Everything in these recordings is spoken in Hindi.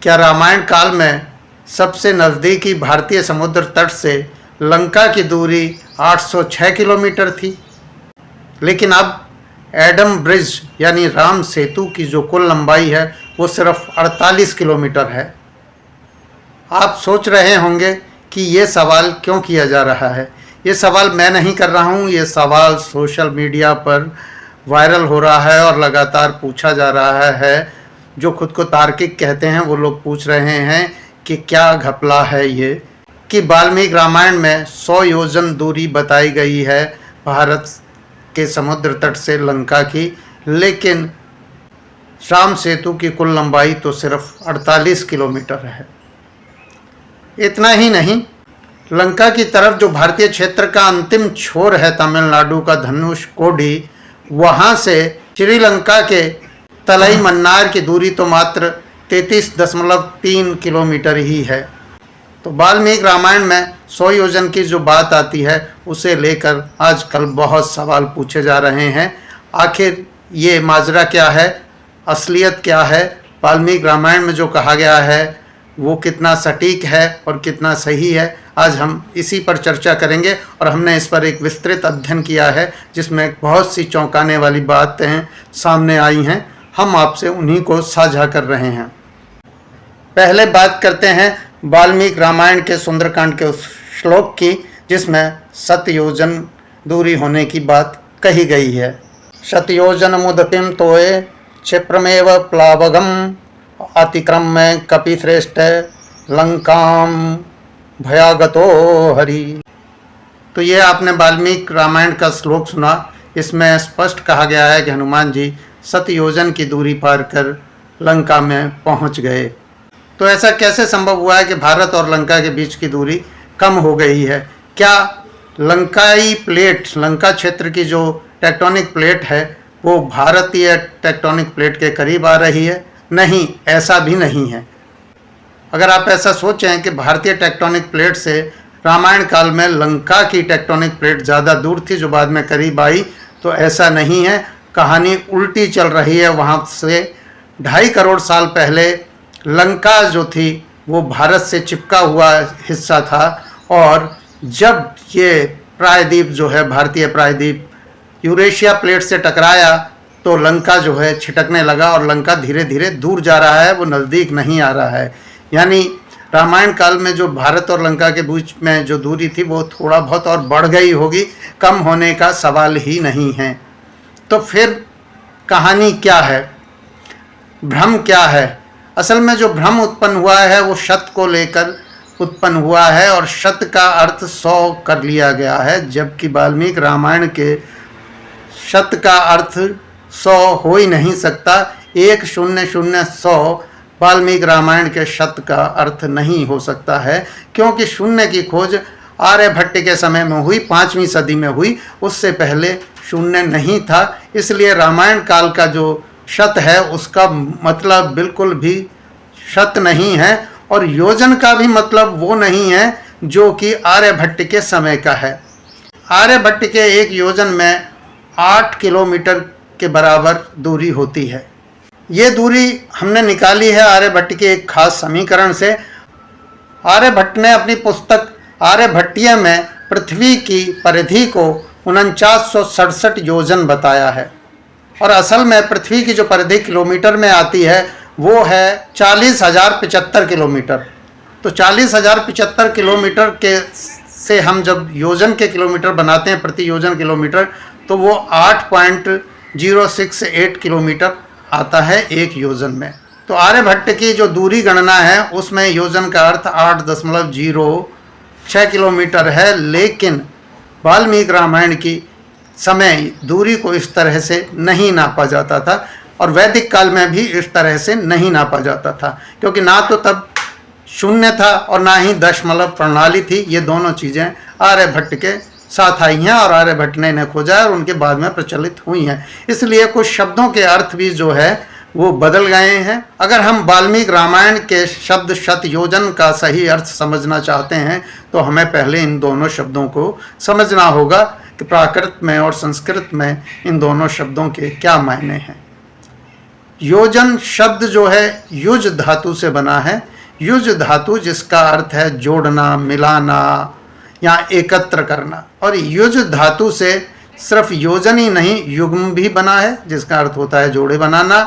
क्या रामायण काल में सबसे नज़दीकी भारतीय समुद्र तट से लंका की दूरी 806 किलोमीटर थी, लेकिन अब एडम ब्रिज यानी राम सेतु की जो कुल लंबाई है वो सिर्फ 48 किलोमीटर है। आप सोच रहे होंगे कि ये सवाल क्यों किया जा रहा है। ये सवाल मैं नहीं कर रहा हूँ, ये सवाल सोशल मीडिया पर वायरल हो रहा है और लगातार पूछा जा रहा है। जो खुद को तार्किक कहते हैं वो लोग पूछ रहे हैं कि क्या घपला है ये, कि वाल्मीकि रामायण में 100 योजन दूरी बताई गई है भारत के समुद्र तट से लंका की, लेकिन राम सेतु की कुल लंबाई तो सिर्फ 48 किलोमीटर है। इतना ही नहीं, लंका की तरफ जो भारतीय क्षेत्र का अंतिम छोर है तमिलनाडु का धनुषकोडी, वहाँ से श्रीलंका के तलाई मन्नार की दूरी तो मात्र 33.3 किलोमीटर ही है। तो वाल्मीकि रामायण में 100 योजन की जो बात आती है उसे लेकर आजकल बहुत सवाल पूछे जा रहे हैं। आखिर ये माजरा क्या है, असलियत क्या है, वाल्मीकि रामायण में जो कहा गया है वो कितना सटीक है और कितना सही है, आज हम इसी पर चर्चा करेंगे। और हमने इस पर एक विस्तृत अध्ययन किया है जिसमें बहुत सी चौंकाने वाली बातें सामने आई हैं। हम आपसे उन्हीं को साझा कर रहे हैं। पहले बात करते हैं वाल्मीकि रामायण के सुंदरकांड के उस श्लोक की जिसमें 7 योजन दूरी होने की बात कही गई है। शतयोजन मुदतिम तोये क्षिप्रमेव प्लावगम अतिक्रम्य कपिश्रेष्ठ लंकाम भयागतो हरि। तो ये आपने वाल्मीकि रामायण का श्लोक सुना। इसमें स्पष्ट कहा गया है कि हनुमान जी 7 योजन की दूरी पार कर लंका में पहुंच गए। तो ऐसा कैसे संभव हुआ है कि भारत और लंका के बीच की दूरी कम हो गई है? क्या लंकाई प्लेट, लंका क्षेत्र की जो टेक्टोनिक प्लेट है वो भारतीय टेक्टोनिक प्लेट के करीब आ रही है? नहीं, ऐसा भी नहीं है। अगर आप ऐसा सोचें कि भारतीय टेक्टोनिक प्लेट से रामायण काल में लंका की टेक्टोनिक प्लेट ज़्यादा दूर थी जो बाद में करीब आई, तो ऐसा नहीं है। कहानी उल्टी चल रही है। वहाँ से 2.5 करोड़ साल पहले लंका जो थी वो भारत से चिपका हुआ हिस्सा था, और जब ये प्रायद्वीप जो है, भारतीय प्रायद्वीप, यूरेशिया प्लेट से टकराया तो लंका जो है छिटकने लगा और लंका धीरे धीरे दूर जा रहा है, वो नज़दीक नहीं आ रहा है। यानी रामायण काल में जो भारत और लंका के बीच में जो दूरी थी वो थोड़ा बहुत और बढ़ गई होगी, कम होने का सवाल ही नहीं है। तो फिर कहानी क्या है, भ्रम क्या है? असल में जो भ्रम उत्पन्न हुआ है वो शत को लेकर उत्पन्न हुआ है, और शत का अर्थ 100 कर लिया गया है, जबकि वाल्मीकि रामायण के शत का अर्थ 100 हो ही नहीं सकता। 100 वाल्मीकि रामायण के शत का अर्थ नहीं हो सकता है, क्योंकि शून्य की खोज आर्यभट्ट के समय में हुई, 5वीं सदी में हुई। उससे पहले शून्य नहीं था। इसलिए रामायण काल का जो शत है उसका मतलब बिल्कुल भी शत नहीं है, और योजन का भी मतलब वो नहीं है जो कि आर्यभट्ट के समय का है। आर्यभट्ट के एक योजन में 8 किलोमीटर के बराबर दूरी होती है। ये दूरी हमने निकाली है आर्यभट्ट के एक खास समीकरण से। आर्यभट्ट ने अपनी पुस्तक आर्यभट्टीय में पृथ्वी की परिधि को 4967 योजन बताया है, और असल में पृथ्वी की जो परिधि किलोमीटर में आती है वो है 40,075 किलोमीटर। तो 40,075 किलोमीटर के से हम जब योजन के किलोमीटर बनाते हैं, प्रति योजन किलोमीटर, तो वो 8.068 किलोमीटर आता है एक योजन में। तो आर्यभट्ट की जो दूरी गणना है उसमें योजन का अर्थ 8.06 किलोमीटर है, लेकिन वाल्मीकि रामायण की समय दूरी को इस तरह से नहीं नापा जाता था, और वैदिक काल में भी इस तरह से नहीं नापा जाता था, क्योंकि ना तो तब शून्य था और ना ही दशमलव प्रणाली थी। ये दोनों चीज़ें आर्यभट्ट के साथ आई हैं और आर्यभट्ट ने इन्हें खोजा और उनके बाद में प्रचलित हुई हैं। इसलिए कुछ शब्दों के अर्थ भी जो है वो बदल गए हैं। अगर हम वाल्मीकि रामायण के शब्द शत योजन का सही अर्थ समझना चाहते हैं तो हमें पहले इन दोनों शब्दों को समझना होगा कि प्राकृत में और संस्कृत में इन दोनों शब्दों के क्या मायने हैं। योजन शब्द जो है युज धातु से बना है। युज धातु जिसका अर्थ है जोड़ना, मिलाना या एकत्र करना। और युज धातु से सिर्फ योजन ही नहीं, युग्म भी बना है जिसका अर्थ होता है जोड़े बनाना,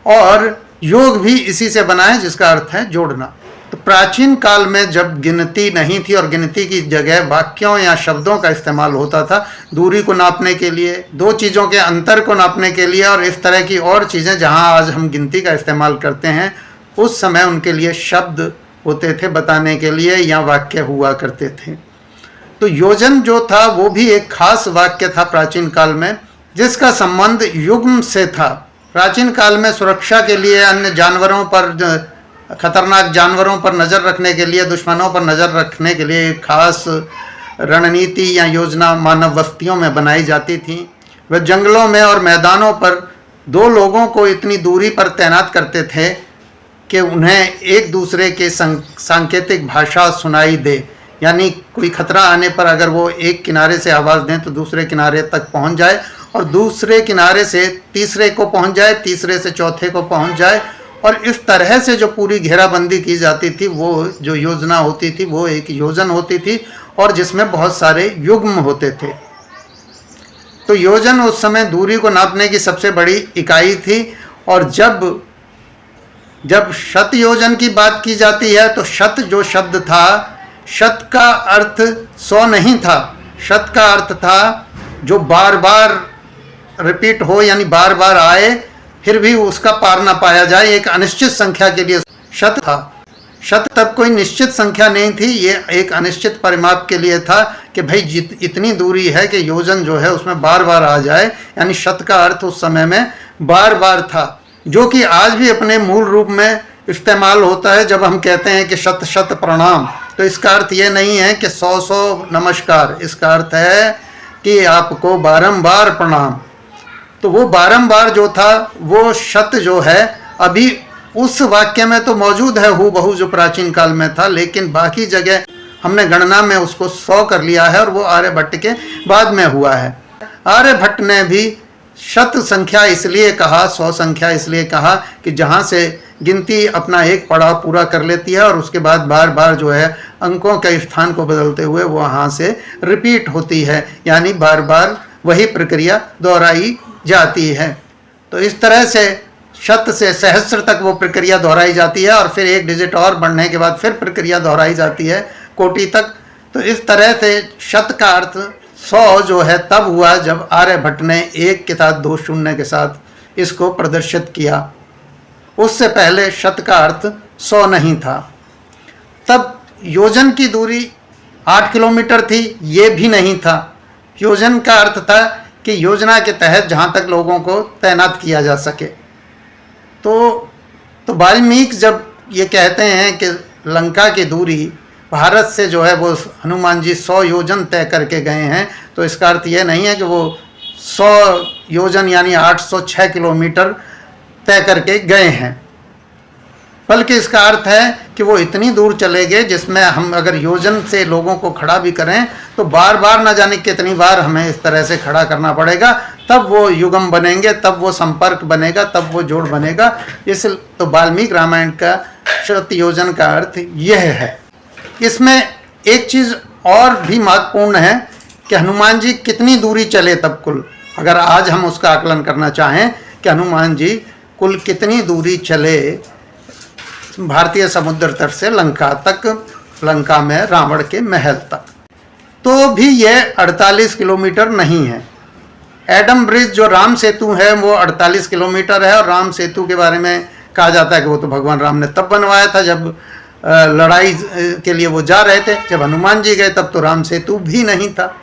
और योग भी इसी से बना है जिसका अर्थ है जोड़ना। तो प्राचीन काल में जब गिनती नहीं थी और गिनती की जगह वाक्यों या शब्दों का इस्तेमाल होता था, दूरी को नापने के लिए, दो चीज़ों के अंतर को नापने के लिए और इस तरह की और चीज़ें जहां आज हम गिनती का इस्तेमाल करते हैं, उस समय उनके लिए शब्द होते थे बताने के लिए या वाक्य हुआ करते थे। तो योजन जो था वो भी एक खास वाक्य था प्राचीन काल में, जिसका संबंध युग्म से था। प्राचीन काल में सुरक्षा के लिए, अन्य जानवरों पर, खतरनाक जानवरों पर नज़र रखने के लिए, दुश्मनों पर नज़र रखने के लिए एक खास रणनीति या योजना मानव बस्तियों में बनाई जाती थी। वे जंगलों में और मैदानों पर दो लोगों को इतनी दूरी पर तैनात करते थे कि उन्हें एक दूसरे के सांकेतिक भाषा सुनाई दे, यानी कोई खतरा आने पर अगर वो एक किनारे से आवाज़ दें तो दूसरे किनारे तक पहुंच जाए, और दूसरे किनारे से तीसरे को पहुंच जाए, तीसरे से चौथे को पहुंच जाए। और इस तरह से जो पूरी घेराबंदी की जाती थी, वो जो योजना होती थी वो एक योजन होती थी, और जिसमें बहुत सारे युग्म होते थे। तो योजन उस समय दूरी को नापने की सबसे बड़ी इकाई थी। और जब शत योजन की बात की जाती है तो शत जो शब्द था, शत का अर्थ 100 नहीं था। शत का अर्थ था जो बार बार रिपीट हो, यानी बार बार आए फिर भी उसका पार ना पाया जाए, एक अनिश्चित संख्या के लिए शत था। शत तब कोई निश्चित संख्या नहीं थी, ये एक अनिश्चित परिमाप के लिए था कि भाई इतनी दूरी है कि योजन जो है उसमें बार बार आ जाए, यानी शत का अर्थ उस समय में बार बार था, जो कि आज भी अपने मूल रूप में इस्तेमाल होता है। जब हम कहते हैं कि शत शत प्रणाम, तो इसका अर्थ ये नहीं है कि 100 नमस्कार, इसका अर्थ है कि आपको बारंबार प्रणाम। तो वो बारंबार जो था वो शत जो है अभी उस वाक्य में तो मौजूद है हूबहू जो प्राचीन काल में था, लेकिन बाकी जगह हमने गणना में उसको 100 कर लिया है, और वो आर्यभट्ट के बाद में हुआ है। आर्यभट्ट ने भी शत संख्या इसलिए कहा, 100 संख्या इसलिए कहा कि जहाँ से गिनती अपना एक पड़ाव पूरा कर लेती है और उसके बाद बार बार जो है अंकों के स्थान को बदलते हुए वो वहाँ से रिपीट होती है, यानी बार बार वही प्रक्रिया दोहराई जाती है। तो इस तरह से शत से सहस्त्र तक वो प्रक्रिया दोहराई जाती है, और फिर एक डिजिट और बढ़ने के बाद फिर प्रक्रिया दोहराई जाती है कोटि तक। तो इस तरह से शत का अर्थ 100 जो है तब हुआ जब आर्यभट्ट ने 1 के साथ 2 शून्य के साथ इसको प्रदर्शित किया। उससे पहले शत का अर्थ 100 नहीं था। तब योजन की दूरी 8 किलोमीटर थी, ये भी नहीं था। योजन का अर्थ था कि योजना के तहत जहाँ तक लोगों को तैनात किया जा सके। तो वाल्मीकि जब ये कहते हैं कि लंका की दूरी भारत से जो है वो हनुमान जी 100 योजन तय करके गए हैं, तो इसका अर्थ ये नहीं है कि वो 100 योजन यानी 806 किलोमीटर तय करके गए हैं, बल्कि इसका अर्थ है कि वो इतनी दूर चले गए जिसमें हम अगर योजन से लोगों को खड़ा भी करें तो बार बार न जाने कितनी बार हमें इस तरह से खड़ा करना पड़ेगा, तब वो युगम बनेंगे, तब वो संपर्क बनेगा, तब वो जोड़ बनेगा। तो वाल्मीकि रामायण का शत योजन का अर्थ यह है। इसमें एक चीज़ और भी महत्वपूर्ण है कि हनुमान जी कितनी दूरी चले तब कुल, अगर आज हम उसका आकलन करना चाहें कि हनुमान जी कुल कितनी दूरी चले भारतीय समुद्र तट से लंका तक, लंका में रावण के महल तक, तो भी यह 48 किलोमीटर नहीं है। एडम ब्रिज जो राम सेतु है वो 48 किलोमीटर है, और राम सेतु के बारे में कहा जाता है कि वो तो भगवान राम ने तब बनवाया था जब लड़ाई के लिए वो जा रहे थे। जब हनुमान जी गए तब तो राम सेतु भी नहीं था।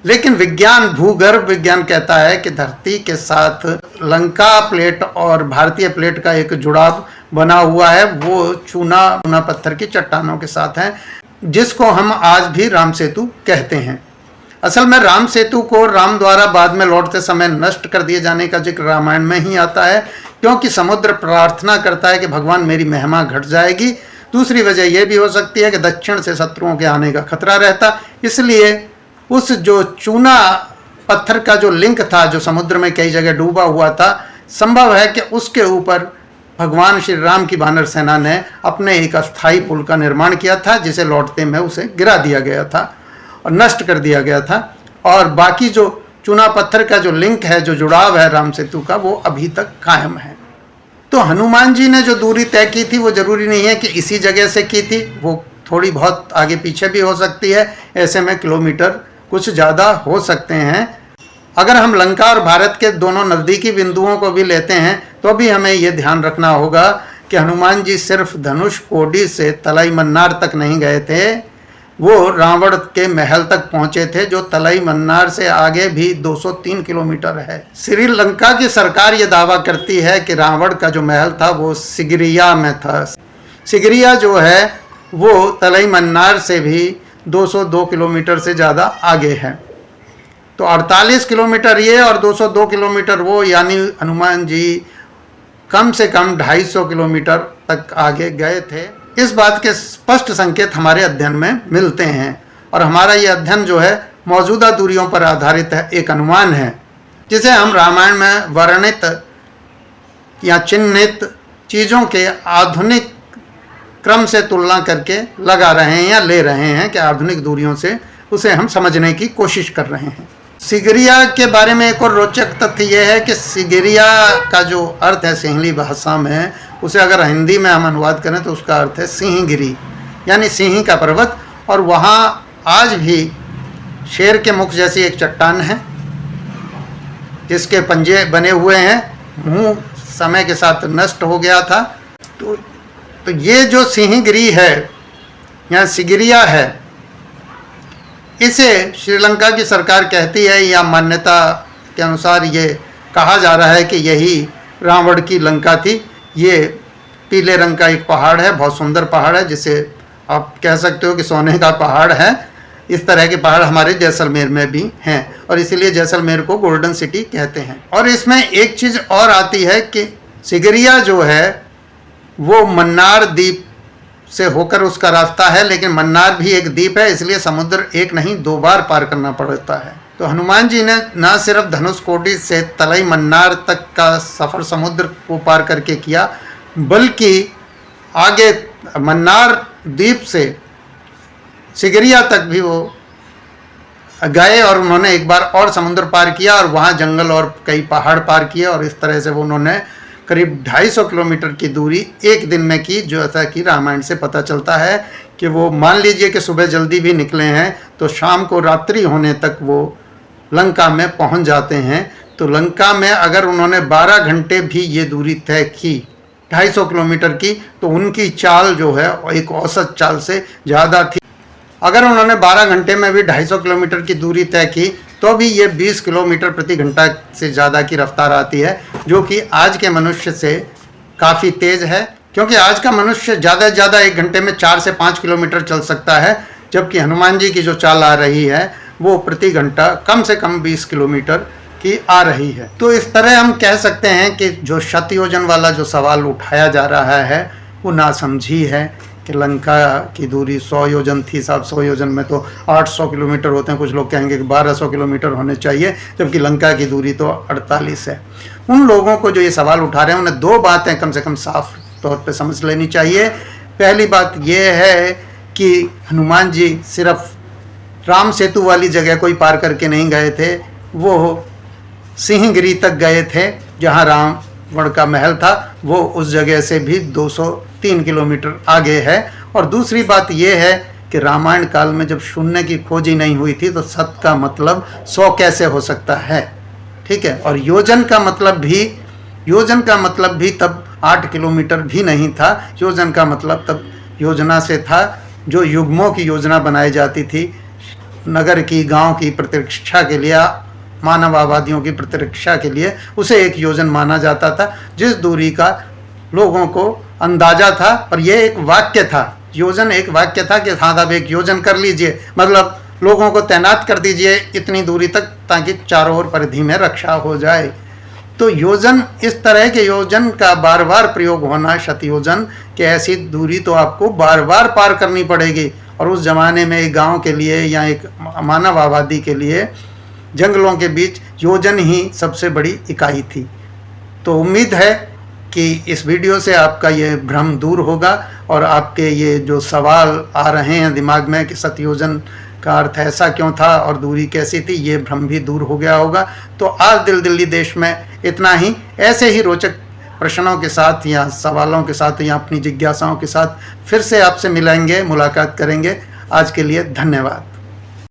लेकिन विज्ञान, भूगर्भ विज्ञान कहता है कि धरती के साथ लंका प्लेट और भारतीय प्लेट का एक जुड़ाव बना हुआ है, वो चूना पत्थर की चट्टानों के साथ है, जिसको हम आज भी राम सेतु कहते हैं। असल में राम सेतु को राम द्वारा बाद में लौटते समय नष्ट कर दिए जाने का जिक्र रामायण में ही आता है, क्योंकि समुद्र प्रार्थना करता है कि भगवान मेरी महिमा घट जाएगी। दूसरी वजह यह भी हो सकती है कि दक्षिण से शत्रुओं के आने का खतरा रहता, इसलिए उस जो चूना पत्थर का जो लिंक था जो समुद्र में कई जगह डूबा हुआ था, संभव है कि उसके ऊपर भगवान श्री राम की वानर सेना ने अपने एक अस्थाई पुल का निर्माण किया था, जिसे लौटते में उसे गिरा दिया गया था और नष्ट कर दिया गया था। और बाकी जो चूना पत्थर का जो लिंक है, जो जुड़ाव है राम सेतु का, वो अभी तक कायम है। तो हनुमान जी ने जो दूरी तय की थी वो जरूरी नहीं है कि इसी जगह से की थी, वो थोड़ी बहुत आगे पीछे भी हो सकती है। ऐसे में किलोमीटर कुछ ज़्यादा हो सकते हैं। अगर हम लंका और भारत के दोनों नज़दीकी बिंदुओं को भी लेते हैं तो भी हमें ये ध्यान रखना होगा कि हनुमान जी सिर्फ धनुष कोडी से तलाई मन्नार तक नहीं गए थे, वो रावण के महल तक पहुंचे थे, जो तलाई मन्नार से आगे भी 203 किलोमीटर है। श्रीलंका की सरकार ये दावा करती है कि रावण का जो महल था वो सिगरिया में था। सिगरिया जो है वो तलाई मन्नार से भी 202 किलोमीटर से ज़्यादा आगे है। तो 48 किलोमीटर ये और 202 किलोमीटर वो, यानी हनुमान जी कम से कम 250 किलोमीटर तक आगे गए थे। इस बात के स्पष्ट संकेत हमारे अध्ययन में मिलते हैं और हमारा ये अध्ययन जो है मौजूदा दूरियों पर आधारित है, एक अनुमान है जिसे हम रामायण में वर्णित या चिन्हित चीज़ों के आधुनिक क्रम से तुलना करके लगा रहे हैं या ले रहे हैं कि आधुनिक दूरियों से उसे हम समझने की कोशिश कर रहे हैं। सिगरिया के बारे में एक और रोचक तथ्य यह है कि सिगरिया का जो अर्थ है सिंहली भाषा में, उसे अगर हिंदी में हम अनुवाद करें तो उसका अर्थ है सिंहगिरी, यानी सिंह का पर्वत। और वहाँ आज भी शेर के मुख जैसी एक चट्टान है जिसके पंजे बने हुए हैं, मुंह समय के साथ नष्ट हो गया था। तो ये जो सिंहगिरी है या सिगरिया है, इसे श्रीलंका की सरकार कहती है, या मान्यता के अनुसार ये कहा जा रहा है कि यही रावण की लंका थी। ये पीले रंग का एक पहाड़ है, बहुत सुंदर पहाड़ है, जिसे आप कह सकते हो कि सोने का पहाड़ है। इस तरह के पहाड़ हमारे जैसलमेर में भी हैं और इसीलिए जैसलमेर को गोल्डन सिटी कहते हैं। और इसमें एक चीज़ और आती है कि सिगरिया जो है वो मन्नार द्वीप से होकर उसका रास्ता है, लेकिन मन्नार भी एक द्वीप है, इसलिए समुद्र एक नहीं 2 बार पार करना पड़ता है। तो हनुमान जी ने न सिर्फ धनुषकोडी से तलाई मन्नार तक का सफ़र समुद्र को पार करके किया, बल्कि आगे मन्नार द्वीप से सिगरिया तक भी वो गए और उन्होंने एक बार और समुद्र पार किया और वहाँ जंगल और कई पहाड़ पार किए और इस तरह से वो उन्होंने करीब 250 किलोमीटर की दूरी एक दिन में की, जो ऐसा कि रामायण से पता चलता है कि वो मान लीजिए कि सुबह जल्दी भी निकले हैं तो शाम को रात्रि होने तक वो लंका में पहुंच जाते हैं। तो लंका में अगर उन्होंने 12 घंटे भी ये दूरी तय की 250 किलोमीटर की, तो उनकी चाल जो है एक औसत चाल से ज़्यादा थी। अगर उन्होंने 12 घंटे में भी 250 किलोमीटर की दूरी तय की तो भी ये 20 किलोमीटर प्रति घंटा से ज़्यादा की रफ्तार आती है, जो कि आज के मनुष्य से काफ़ी तेज़ है, क्योंकि आज का मनुष्य ज़्यादा से ज़्यादा 1 घंटे में 4 से 5 किलोमीटर चल सकता है, जबकि हनुमान जी की जो चाल आ रही है वो प्रति घंटा कम से कम 20 किलोमीटर की आ रही है। तो इस तरह हम कह सकते हैं कि जो शतयोजन वाला जो सवाल उठाया जा रहा है वो नासमझी है कि लंका की दूरी 100 योजन थी। साहब 100 योजन में तो 800 किलोमीटर होते हैं, कुछ लोग कहेंगे कि 1200 किलोमीटर होने चाहिए, जबकि लंका की दूरी तो 48 है। उन लोगों को जो ये सवाल उठा रहे हैं उन्हें 2 बातें कम से कम साफ तौर पे समझ लेनी चाहिए। पहली बात ये है कि हनुमान जी सिर्फ राम सेतु वाली जगह कोई पार करके नहीं गए थे, वो सिंहगिरी तक गए थे जहाँ रावण का महल था, वो उस जगह से भी 203 किलोमीटर आगे है। और दूसरी बात यह है कि रामायण काल में जब शून्य की खोज ही नहीं हुई थी तो सत का मतलब 100 कैसे हो सकता है, ठीक है। और योजन का मतलब भी तब 8 किलोमीटर भी नहीं था। योजन का मतलब तब योजना से था, जो युग्मों की योजना बनाई जाती थी, नगर की, गांव की प्रतिरक्षा के लिए, मानव आबादियों की प्रतिरक्षा के लिए, उसे एक योजन माना जाता था, जिस दूरी का लोगों को अंदाजा था। और ये एक वाक्य था, योजन एक वाक्य था कि हाँ आप एक योजन कर लीजिए, मतलब लोगों को तैनात कर दीजिए इतनी दूरी तक ताकि चारों ओर परिधि में रक्षा हो जाए। तो योजन, इस तरह के योजन का बार बार प्रयोग होना, शतयोजन, कि ऐसी दूरी तो आपको बार बार पार करनी पड़ेगी। और उस ज़माने में एक गांव के लिए या एक मानव आबादी के लिए जंगलों के बीच योजन ही सबसे बड़ी इकाई थी। तो उम्मीद है कि इस वीडियो से आपका ये भ्रम दूर होगा और आपके ये जो सवाल आ रहे हैं दिमाग में कि सतयोजन का अर्थ ऐसा क्यों था और दूरी कैसी थी, ये भ्रम भी दूर हो गया होगा। तो आज दिल दिल्ली देश में इतना ही। ऐसे ही रोचक प्रश्नों के साथ या सवालों के साथ या अपनी जिज्ञासाओं के साथ फिर से आपसे मिलेंगे, मुलाकात करेंगे। आज के लिए धन्यवाद।